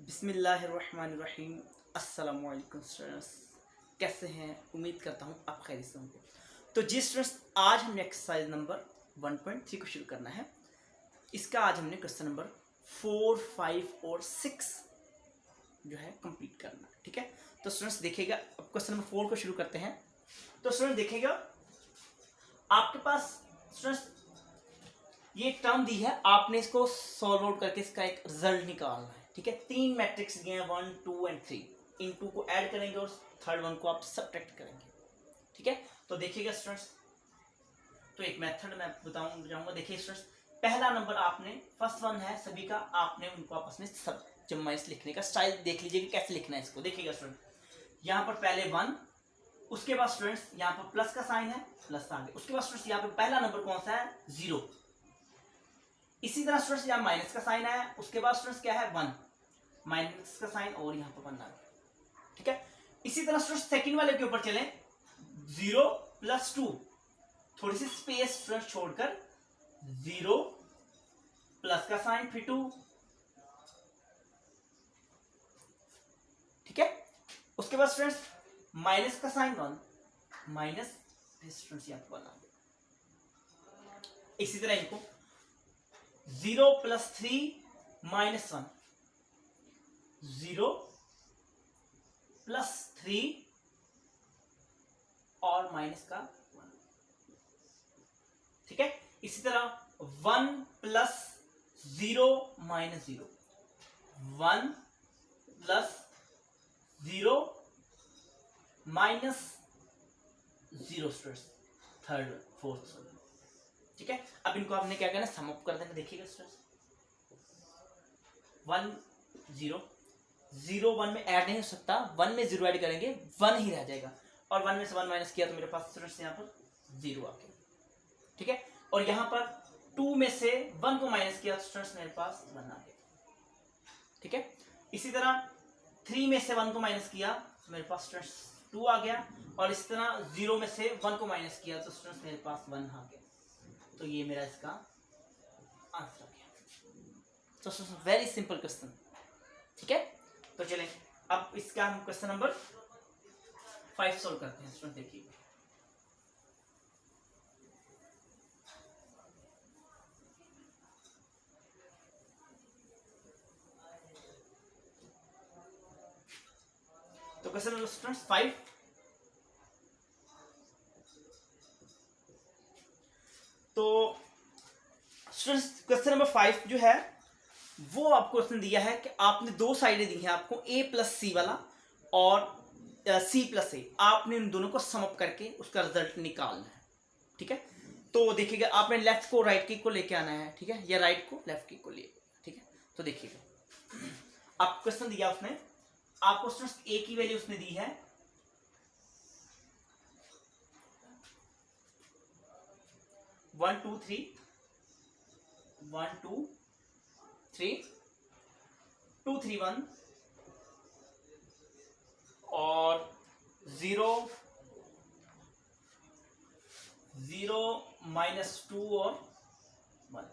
बिस्मिल्लाहिर्रहमानिर्रहीम। अस्सलामु अलैकुम स्टूडेंट्स, कैसे हैं? उम्मीद करता हूँ आप खैरियत से होंगे। तो जी स्टूडेंट्स, आज हमने एक्सरसाइज नंबर 1.3 को शुरू करना है। इसका आज हमने क्वेश्चन नंबर 4, 5 और 6 जो है कंप्लीट करना है। ठीक है, तो स्टूडेंट्स देखिएगा, अब क्वेश्चन नंबर 4 को शुरू करते हैं। तो स्टूडेंट्स देखिएगा, आपके पास स्टूडेंट्स ये एक टर्म दी है, आपने इसको सॉल्व आउट करके इसका एक रिजल्ट निकालना है। ठीक है, 3 मैट्रिक्स दिए हैं 1, 2 एंड 3। इन 2 को ऐड करेंगे और थर्ड वन को आप सब्ट्रैक्ट करेंगे। ठीक है, तो देखिएगा स्टूडेंट्स, तो एक मेथड मैं बताऊंगा। देखिए स्टूडेंट्स, पहला नंबर आपने फर्स्ट वन है सभी का, आपने उनको आपस में सब जमाइश लिखने का स्टाइल देख लीजिए कि कैसे लिखना है इसको। देखिएगा स्टूडेंट, यहाँ पर पहले 1, उसके बाद स्टूडेंट्स यहाँ पर प्लस का साइन है, प्लस आगे। उसके बाद स्टूडेंट्स यहाँ पे पहला नंबर कौन सा है? 0। इसी तरह स्टूडेंट्स यहाँ माइनस का साइन है, उसके बाद स्टूडेंट्स क्या है? 1, माइनस का साइन और यहाँ पर 1 आ गया। ठीक है, इसी तरह स्टूडेंट्स सेकंड वाले के ऊपर चलें, 0 + 2, थोड़ी सी स्पेस स्टूडेंट्स छोड़कर 0 प्लस का साइन फिर 2। ठीक है, उसके बाद स्टूडेंट्स माइनस का साइन 1, माइनस स्टूडेंट्स यहाँ पर 1 आ गया। इसी तरह इनको 0 + 3 - 1, 0 + 3 और माइनस का 1। ठीक है, इसी तरह 1 + 0 - 0, 1 + 0 - 0 स्टूडेंट्स, थर्ड फोर्थ। ठीक है, अब इनको आपने क्या करना है? सम अप कर देना। देखिएगा स्टूडेंट्स, 1 0 0 1 में ऐड नहीं हो सकता, 1 में 0 ऐड करेंगे 1 ही रह जाएगा, और 1 में से 1 माइनस किया तो मेरे पास स्टूडेंट्स यहाँ पर 0 आ गया। ठीक है, और यहाँ पर 2 में से 1 को माइनस किया तो स्टूडेंट्स मेरे पास 1 आ गया। ठीक है, इसी तरह 3 में से 1 को माइनस किया तो मेरे पास स्टूडेंट्स 2 आ गया, और इस तरह 0 में से 1 को माइनस किया तो स्टूडेंट्स मेरे पास 1 आ गया। तो ये मेरा इसका आंसर आ गया। तो वेरी सिंपल क्वेश्चन। ठीक है, तो चलें अब इसका हम क्वेश्चन नंबर 5 सॉल्व करते हैं। स्टूडेंट देखिए, तो क्वेश्चन नंबर स्टूडेंट्स 5, तो स्टूडेंट्स क्वेश्चन नंबर 5 जो है वो आपको क्वेश्चन दिया है कि आपने 2 साइडें दी हैं आपको, a + c वाला और c + a। आपने इन दोनों को सम अप करके उसका रिजल्ट निकालना है। ठीक है, तो देखिएगा, आपने लेफ्ट को राइट की को लेके आना है। ठीक है, या राइट को लेफ्ट की को ले। ठीक है, तो देखिएगा, आप क्वेश्चन दिया उसने आपको, स्टूडेंट्स a की वैल्यू उसने दी है 1 2 3, 1 2 3 2 3 1, और 0 0 - 2 और 1।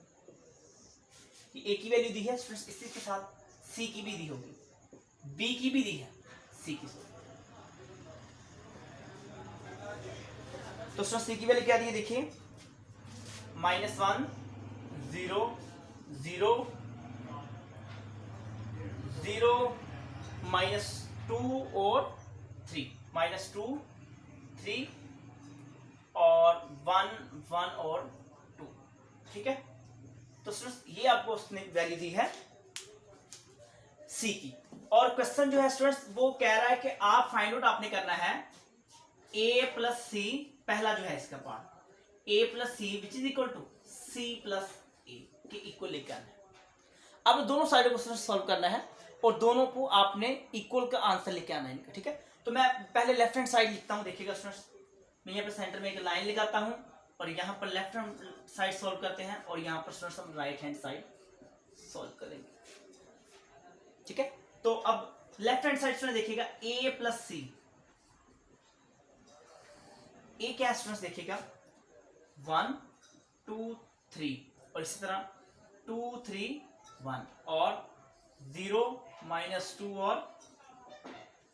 ए की वैल्यू दी है स्टूडेंट्स, इसी के साथ सी की भी दी होगी, बी की भी दी है, सी की। तो स्टूडेंट्स सी की वैल्यू क्या दी है? देखिए, -1 0 0 0 -2 और 3, -2 3 और 1 1 और 2। ठीक है, तो स्टूडेंट्स ये आपको उसने वैल्यू दी है सी की। और क्वेश्चन जो है स्टूडेंट्स वो कह रहा है कि आप फाइंड आउट आपने करना है a + c, पहला जो है इसका part, a + c which is equal to c + a के इक्वल लेकर आना है। अब दोनों साइडों को सॉल्व करना है और दोनों को आपने इक्वल का आंसर लेके आना है इनका। ठीक है, तो मैं पहले लेफ्ट हैंड साइड लिखता हूं। देखिएगा स्टूडेंट्स, मैं यहाँ पे सेंटर में एक लाइन लगाता हूं और यहाँ पर लेफ्ट हैंड साइड सॉल्व करते हैं, और यहाँ पर स्टूडेंट्स हम राइट हैंड साइड सॉल्व करेंगे। ठीक है, तो अब लेफ्ट हैंड साइड स्टूडेंट देखिएगा, a + c, a क्या स्टूडेंट्स देखिएगा 1 2 3, और इसी तरह 2 3 1 और 0 -2 और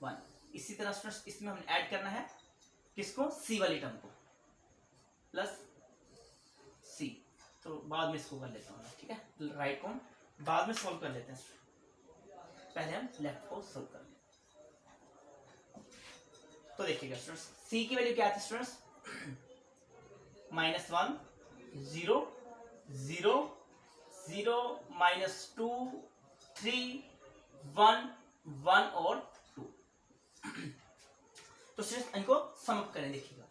1। इसी तरह स्टूडेंट्स इसमें हमने ऐड करना है किसको, सी वाली टर्म को, प्लस सी। तो बाद में इसको कर लेता हूँ, ठीक है, राइट को हम बाद में सॉल्व कर लेते हैं, पहले हम लेफ्ट को सॉल्व कर लेते हैं। तो देखिएगा स्टूडेंट्स, सी की वैल्यू क्या थी स्टूडेंट्स, -1 0 0 0 -2 3 1 1 और 2। तो स्टूडेंट्स इनको सम अप करें। देखिएगा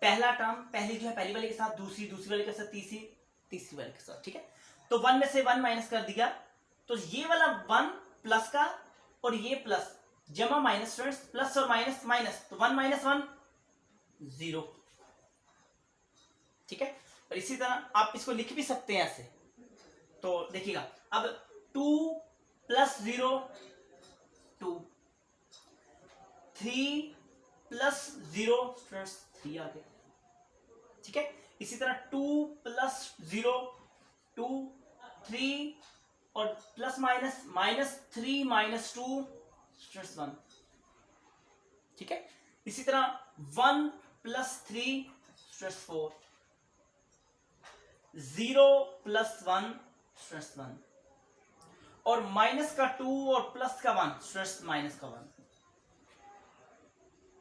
पहला टर्म पहली जो है पहली वाले के साथ, दूसरी वाले के साथ, तीसरी वाले के साथ, ठीक है। तो 1 में से 1 माइनस कर दिया, तो ये वाला 1 प्लस का और ये प्लस जमा माइनस, स्टूडेंट्स प्लस और माइनस माइनस, तो 1 - 1 0, ठीक है। और इसी तरह आप इसको लिख भी सकते हैं ऐसे। तो देखिएगा अब 2 + 0 2, 3 + 0 स्टूडेंट्स 3 आ गया, ठीक है। इसी तरह 2 + 0 2 3 और प्लस माइनस -3 - 2 स्टूडेंट्स 1, ठीक है। इसी तरह 1 + 3 स्टूडेंट्स 4, 0 + 1 स्टूडेंट्स 1 और माइनस का 2 और प्लस का 1 स्टूडेंट्स माइनस का 1,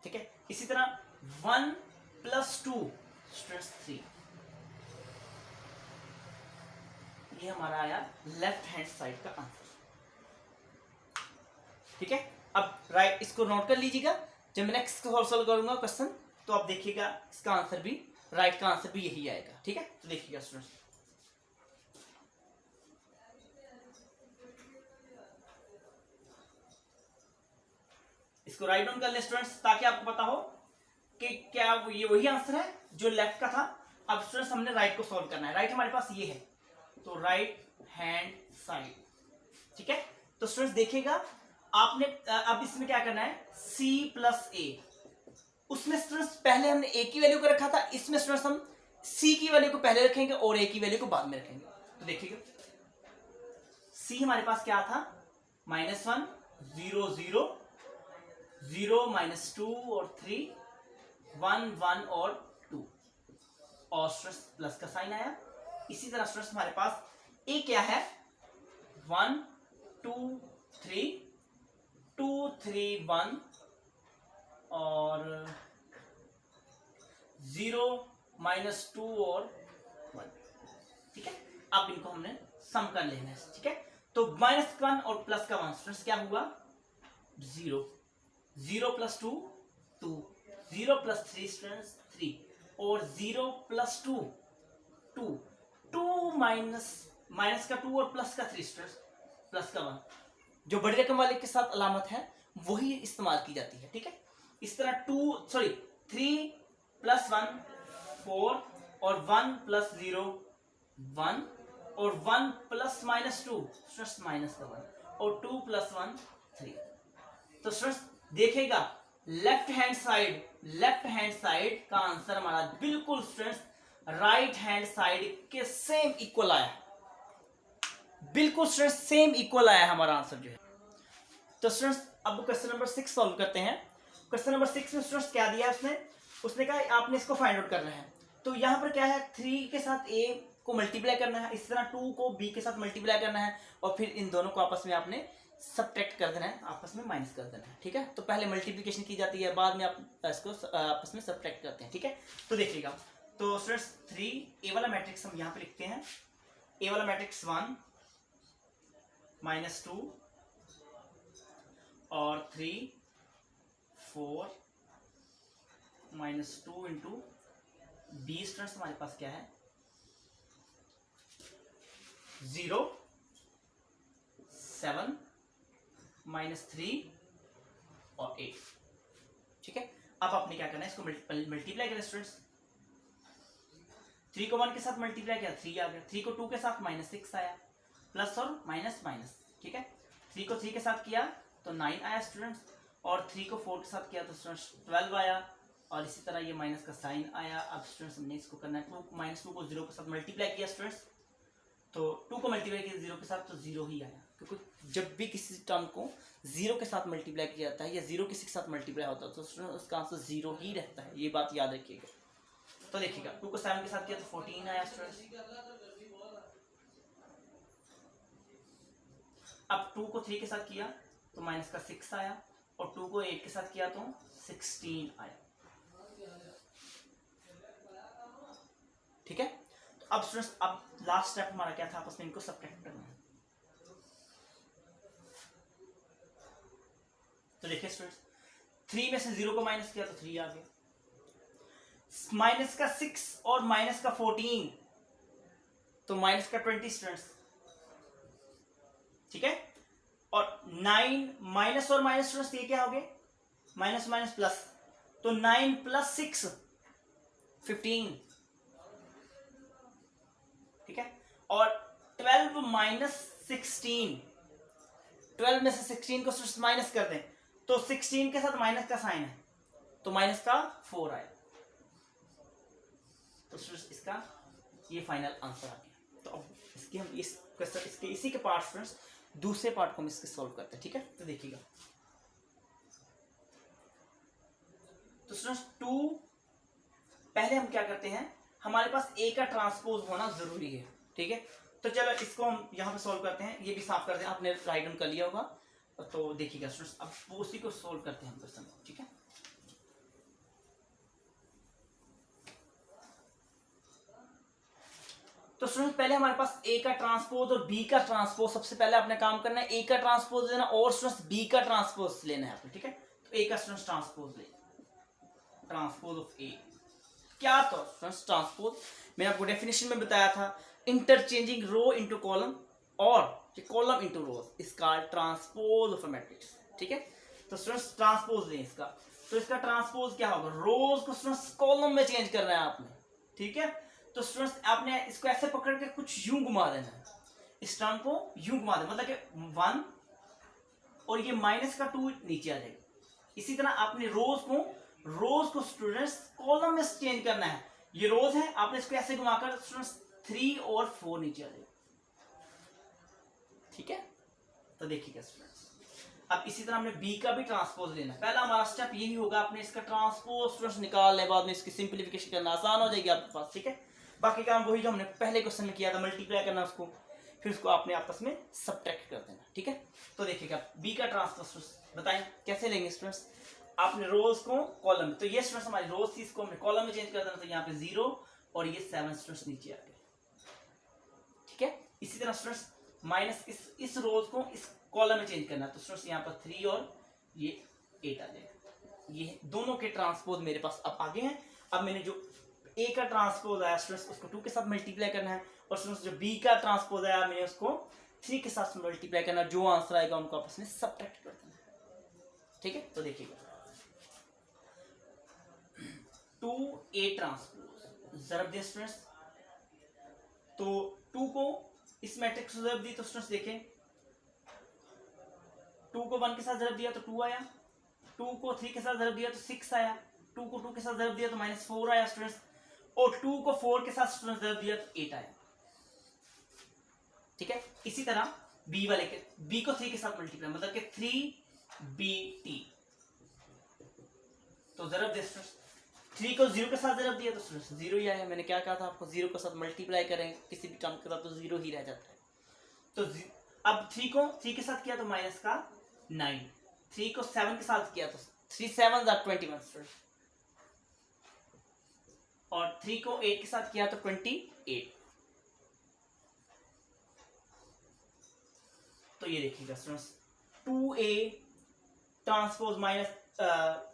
ठीक है। इसी तरह 1 + 2 स्टूडेंट्स 3। ये हमारा आया लेफ्ट हैंड साइड का आंसर, ठीक है। अब राइट इसको नोट कर लीजिएगा, जब मैं नेक्स्ट सॉल्व करूंगा क्वेश्चन तो आप देखिएगा इसका आंसर भी, राइट का आंसर भी यही आएगा, ठीक है। तो देखिएगा स्टूडेंट्स, इसको राइट डाउन कर ले स्टूडेंट्स, ताकि आपको पता हो कि क्या ये वही आंसर है जो लेफ्ट का था। अब स्टूडेंट्स हमने राइट को सॉल्व करना है। राइट हमारे पास ये है, तो राइट हैंड साइड, ठीक है। तो स्टूडेंट्स देखिएगा आपने अब इसमें क्या करना है, c + a, उसमें स्टूडेंट्स पहले हमने a की वैल्यू को रखा था, इसमें स्टूडेंट्स हम c की वैल्यू को पहले रखेंगे और a की वैल्यू को बाद में रखेंगे। तो देखिएगा c हमारे पास क्या था, -1 0 0 0 -2 और 3 1 1 और 2 और स्टूडेंट्स प्लस का साइन आया। इसी तरह स्टूडेंट्स हमारे पास a क्या है, 1 2 3 2 3 1 और 0 -2 और 1, ठीक है। अब इनको हमने सम कर लेना है, ठीक है। तो -1 और प्लस का 1 स्टूडेंट्स क्या हुआ, 0 0 + 2 2 0 + 3 स्टूडेंट्स 3 और 0 + 2 2 2 माइनस का 2 और प्लस का 3 स्टूडेंट्स प्लस का 1, जो बड़ी रकम वाले के साथ अलामत है वही इस्तेमाल की जाती है, ठीक है। इस तरह 3 + 1 4 और 1 + 0 1 और 1 + -2 स्टूडेंट्स माइनस का 1 और 2 + 1 3। तो स्टूडेंट्स देखिएगा लेफ्ट हैंड साइड का आंसर हमारा बिल्कुल स्टूडेंट्स राइट हैंड साइड के सेम इक्वल आया, बिल्कुल स्टूडेंट्स सेम इक्वल आया हमारा आंसर जो है। तो स्टूडेंट्स अब क्वेश्चन नंबर 6 सॉल्व करते हैं। क्वेश्चन नंबर 6 में स्टूडेंट्स क्या दिया है, उसने कहा आपने इसको फाइंड आउट करना है। तो यहाँ पर क्या है, 3 के साथ a को मल्टीप्लाई करना है, इस तरह 2 को b के साथ मल्टीप्लाई करना है और फिर इन दोनों को आपस में आपने सब्ट्रैक्ट कर देना है, आपस में माइनस कर देना है, ठीक है। तो पहले मल्टीप्लिकेशन की जाती है, बाद में आप इसको आपस में सब्ट्रैक्ट करते हैं, ठीक है। तो देखिएगा, तो स्टूडेंट्स 3 a वाला मैट्रिक्स हम यहाँ पे लिखते हैं, a वाला मैट्रिक्स 1 -2 और 3 4 -2 इंटू b स्टूडेंट्स हमारे पास क्या है, 0 7 -3 और 8, ठीक है। अब आपने क्या करना है, इसको मल्टीप्लाई करें स्टूडेंट्स। 3 को 1 के साथ मल्टीप्लाई किया 3 आ गया, 3 को 2 के साथ -6 आया, प्लस और माइनस माइनस, ठीक है। 3 को 3 के साथ किया तो 9 आया स्टूडेंट्स, और 3 को 4 के साथ किया तो स्टूडेंट्स 12 आया, और इसी तरह ये माइनस का साइन आया। अब स्टूडेंट्स हमने इसको करना है, -2 को 0 के साथ मल्टीप्लाई किया स्टूडेंट्स, तो 2 को मल्टीप्लाई किया 0 के साथ तो 0 ही आया, क्योंकि जब भी किसी टर्म को 0 के साथ मल्टीप्लाई किया जाता है या 0 किसी के साथ मल्टीप्लाई होता है तो उसका आंसर 0 ही रहता है, ये बात याद रखिएगा। तो देखिएगा 2 को 7 के साथ किया तो 14 आया स्टूडेंट्स। अब 2 को 3 के साथ किया तो माइनस का 6 आया, और 2 को 8 के साथ किया तो 16 आया। ठीक है, तो अब स्टूडेंट्स अब लास्ट स्टेप हमारा क्या था, आपस में इनको सब्ट्रैक्ट करना है। तो देखिए स्टूडेंट्स 3 में से 0 को माइनस किया तो 3 आ गया, माइनस का 6 और माइनस का 14 तो माइनस का 20 स्टूडेंट्स। ठीक है, और 9 माइनस और माइनस स्टूडेंट्स ये क्या हो गए, माइनस माइनस प्लस, तो 9 प्लस 6 15। ठीक है, और 12 माइनस 16, 12 में से 16 को माइनस कर दें तो 16 के साथ माइनस का साइन है तो माइनस का 4 आए, तो इसका ये फाइनल आंसर आ गया। तो अब इसके हम इस क्वेश्चन इसके इसी के पार्ट स्टूडेंट्स दूसरे पार्ट को हम इसके सॉल्व करते हैं। ठीक है, तो देखिएगा तो स्टूडेंट्स 2 पहले हम क्या करते हैं, हमारे पास ए का ट्रांसपोज होना जरूरी है। ठीक है, तो चलो इसको हम यहाँ पे सॉल्व करते हैं, ये भी साफ करते हैं, आपने राइट डाउन कर लिया होगा। तो देखिएगा स्टूडेंट्स अब वो उसी को सॉल्व करते हैं हम क्वेश्चन। ठीक है, तो स्टूडेंट्स पहले हमारे पास ए का ट्रांसपोज और बी का ट्रांसपोज, सबसे पहले आपने काम करना है ए का ट्रांसपोज लेना और स्टूडेंट्स बी का ट्रांसपोज लेना है आपने। ठीक है, तो ए का स्टूडेंट्स ट्रांसपोज ले, ट्रांसपोज ऑफ ए क्या था स्टूडेंट्स, ट्रांसपोज मैंने आपको डेफिनेशन में बताया था, इंटरचेंजिंग रो इनटू कॉलम और column into rose is called transpose of a matrix. ठीक है, तो स्टूडेंट्स ट्रांसपोज लें इसका, तो इसका ट्रांसपोज क्या होगा, रोज को स्टूडेंट्स कॉलम में चेंज करना है आपने। ठीक है, तो स्टूडेंट्स आपने इसको ऐसे पकड़ के कुछ यूं घुमा देना है, इस टर्म को यूं घुमा देना, मतलब कि 1 और ये माइनस का 2 नीचे आ जाएगा। इसी तरह आपने रोज को स्टूडेंट्स कॉलम में चेंज करना है, ये रोज है, आपने इसको ऐसे घुमाकर स्टूडेंट्स 3 और 4 नीचे आ जाएगा। ठीक है, तो देखिएगा स्टूडेंट्स अब इसी तरह हमने बी का भी ट्रांसपोज लेना है। पहला हमारा स्टेप यही होगा, आपने इसका ट्रांसपोज स्टूडेंट्स निकालने, बाद में इसकी सिंप्लीफिकेशन करना आसान हो जाएगी आपके पास। ठीक है, बाकी काम वही जो हमने पहले क्वेश्चन में किया था, मल्टीप्लाई करना उसको, फिर उसको आपने आपस में सब्ट्रैक्ट कर देना। ठीक है, तो देखिएगा बी का ट्रांसपोज बताएं कैसे लेंगे स्टूडेंट्स, आपने रोज को कॉलम में, तो ये स्टूडेंट्स हमारी रोज थी, इसको हमने कॉलम में चेंज कर देना, तो यहाँ पे 0 और ये 7 स्टूडेंट्स नीचे आ गए। ठीक है, इसी तरह स्टूडेंट्स माइनस इस रोज को इस कॉलम में चेंज करना, तो स्टूडेंट्स यहाँ पर 3 और ये 8 आ जाएगा। ये दोनों के ट्रांसपोज मेरे पास अब आगे हैं। अब मैंने जो ए का ट्रांसपोज आया स्टूडेंट्स उसको 2 के साथ मल्टीप्लाई करना है, और स्टूडेंट्स जो बी का ट्रांसपोज आया मैंने उसको 3 के साथ मल्टीप्लाई करना, जो आंसर आएगा उनको आपस में सब्ट्रैक्ट कर देना है। ठीक है, तो देखिएगा 2a ट्रांसपोज जरब दिया स्टूडेंट्स, तो 2 को इस मैट्रिक्स से जरब दी, तो स्टूडेंट्स देखें 2 को 1 के साथ जरब दिया तो 2 आया, 2 को 3 के साथ जरब दिया तो 6 आया, 2 को 2 के साथ जरब दिया तो -4 आया स्टूडेंट्स, और 2 को 4 के साथ स्टूडेंट्स जरब दिया तो 8 आया। ठीक है, इसी तरह बी वाले के बी को 3 के साथ मल्टीप्लाई, मतलब कि 3bt, तो जरब दे स्टूडेंट्स 3 को 0 के साथ जरब दिया तो स्टूडेंट्स 0 ही आया। मैंने क्या कहा था आपको, 0 के साथ मल्टीप्लाई करें किसी भी टर्म के साथ तो 0 ही रह जाता है। तो अब 3 को 3 के साथ किया तो माइनस का 9, 3 को 7 के साथ किया तो 3 7 21 स्टूडेंट्स, और 3 को 8 के साथ किया तो 28। तो ये देखिएगा students 2a transpose minus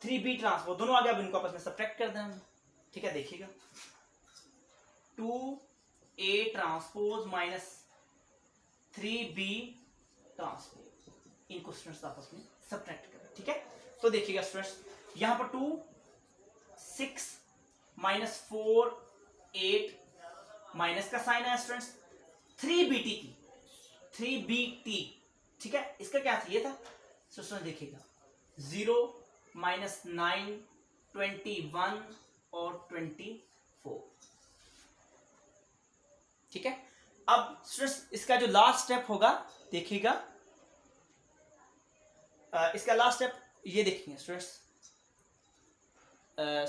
3b transpose, दोनों आ गया, अब इनको आपस में सब्ट्रैक्ट कर देना। ठीक है, देखिएगा 2a transpose minus 3b transpose, इनको स्टूडेंट्स आपस में सब्ट्रैक्ट करें। ठीक है, तो देखिएगा स्टूडेंट्स यहां पर 2 6 -4 8 माइनस का साइन है स्टूडेंट्स, 3bt, ठीक है, इसका क्या था, ये था। तो स्टूडेंट देखिएगा 0 -9 21 और 24। ठीक है, अब स्टूडेंट्स इसका जो लास्ट स्टेप होगा देखिएगा, इसका लास्ट स्टेप ये देखेंगे स्टूडेंट्स।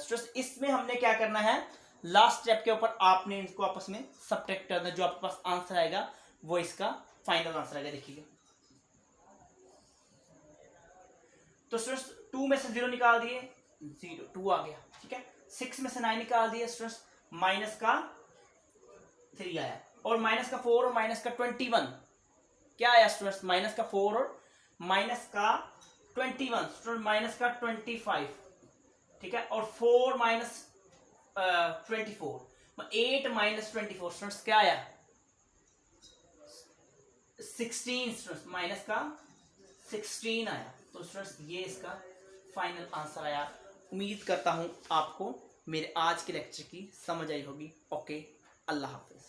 स्टूडेंट्स इसमें हमने क्या करना है, लास्ट स्टेप के ऊपर आपने इनको आपस में सब्ट्रैक्ट करना, जो आपके पास आंसर आएगा वो इसका फाइनल आंसर आएगा। देखिएगा तो स्टूडेंट्स 2 में से 0 निकाल दिए, 0 2 आ गया, ठीक है। 6 में से 9 निकाल दिए स्टूडेंट्स, माइनस का 3 आया, और माइनस का 4 और माइनस का 21 क्या आया स्टूडेंट्स, माइनस का 4 और माइनस का 21 स्टूडेंट माइनस का 25, ठीक है। और 4 माइनस 24, 8 माइनस 24 स्टूडेंट्स क्या आया 16 स्टूडेंट्स, माइनस का 16 आया। तो स्टूडेंट्स ये इसका फाइनल आंसर आया। उम्मीद करता हूं आपको मेरे आज के लेक्चर की समझ आई होगी। ओके, अल्लाह हाफिज।